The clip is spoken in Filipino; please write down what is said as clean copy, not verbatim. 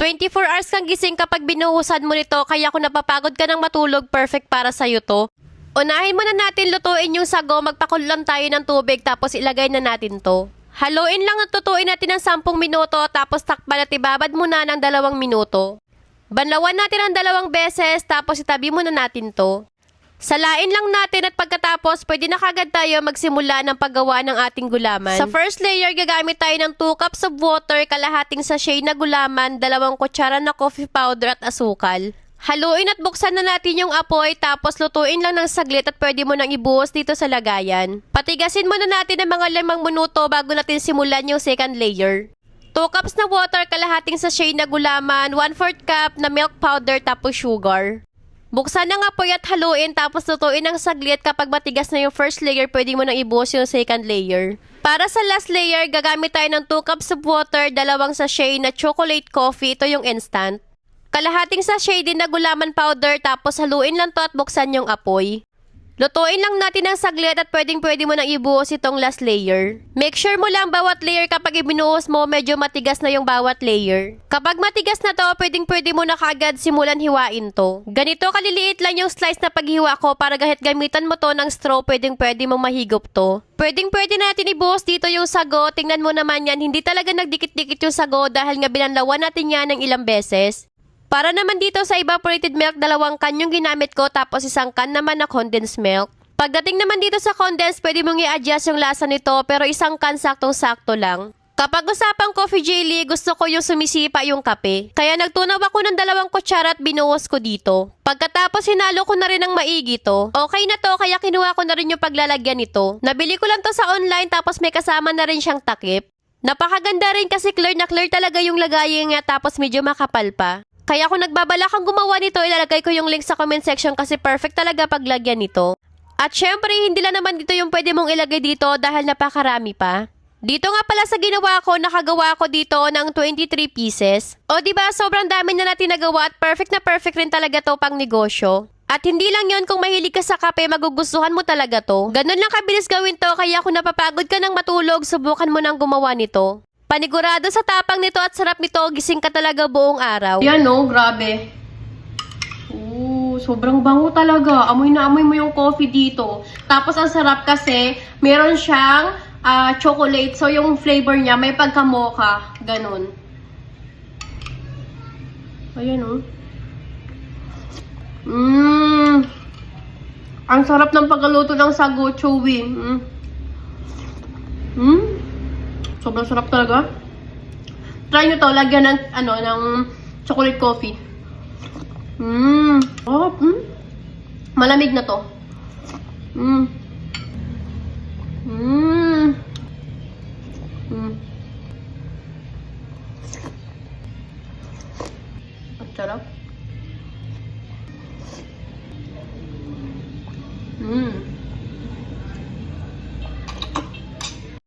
24 hours kang gising kapag binuhusan mo nito, kaya kung napapagod ka ng matulog, perfect para sa'yo to. Unahin muna natin lutuin yung sago, magpakulo lang tayo ng tubig tapos ilagay na natin to. Haluin lang at tutuin natin ng 10 minuto tapos takpan at ibabad muna ng 2 minuto. Banlawan natin ng 2 beses tapos itabi muna natin to. Salain lang natin at pagkatapos pwede na kagad tayo magsimula ng paggawa ng ating gulaman. Sa first layer, gagamit tayo ng 2 cups of water, kalahating sachet na gulaman, 2 kutsara na coffee powder at asukal. Haluin at buksan na natin yung apoy tapos lutuin lang ng saglit at pwede mo nang ibuhos dito sa lagayan. Patigasin muna natin ng mga 5 minuto bago natin simulan yung second layer. 2 cups na water, kalahating sachet na gulaman, 1/4 cup na milk powder tapos sugar. Buksan ng apoy at haluin tapos lutuin ng saglit. Kapag matigas na yung first layer, pwede mo nang ibuhos yung second layer. Para sa last layer, gagamit tayo ng 2 cups of water, 2 sachet na chocolate coffee, ito yung instant. Kalahating sachet din na gulaman powder tapos haluin lang to at buksan yung apoy. Lutuin lang natin ng saglit at pwede mo nang ibuhos itong last layer. Make sure mo lang bawat layer kapag ibinuhos mo, medyo matigas na yung bawat layer. Kapag matigas na to, pwede mo na kaagad simulan hiwain to. Ganito kaliliit lang yung slice na paghiwa ko para kahit gamitan mo to ng straw, pwede mong mahigop to. Pwede natin ibuhos dito yung sago. Tingnan mo naman yan, hindi talaga nagdikit-dikit yung sago dahil nga binanlawan natin yan ng ilang beses. Para naman dito sa evaporated milk, 2 can yung ginamit ko tapos 1 can naman na condensed milk. Pagdating naman dito sa condensed, pwede mong i-adjust yung lasa nito pero 1 can saktong-sakto lang. Kapag usapang coffee jelly, gusto ko yung sumisipa yung kape. Kaya nagtunaw ako ng 2 kutsara at binuhos ko dito. Pagkatapos hinalo ko na rin ng maigi to. Okay na to kaya kinuha ko na rin yung paglalagyan nito. Nabili ko lang to sa online tapos may kasama na rin siyang takip. Napakaganda rin kasi clear na clear talaga yung lagayan niya tapos medyo makapal pa. Kaya kung nagbabala kang gumawa nito, ilalagay ko yung link sa comment section kasi perfect talaga paglagyan nito. At syempre, hindi lang naman dito yung pwede mong ilagay dito dahil napakarami pa. Dito nga pala sa ginawa ko, nakagawa ko dito ng 23 pieces. O diba, sobrang dami na natin nagawa at perfect na perfect rin talaga to pang negosyo. At hindi lang yon, kung mahilig ka sa kape, magugustuhan mo talaga to. Ganun lang kabilis gawin to, kaya kung napapagod ka ng matulog, subukan mo nang gumawa nito. Panigurado sa tapang nito at sarap nito, gising ka talaga buong araw. Yan no, grabe. Sobrang bango talaga. Amoy na amoy mo yung coffee dito. Tapos ang sarap kasi, meron siyang chocolate. So yung flavor niya, may pagka-mocha. Ganun. Ayan oh. Ang sarap ng pagluto ng sago, chewy. Sobrang sarap talaga. Try nyo to, lagyan ng, ng chocolate coffee. Malamig na to. Ang sarap.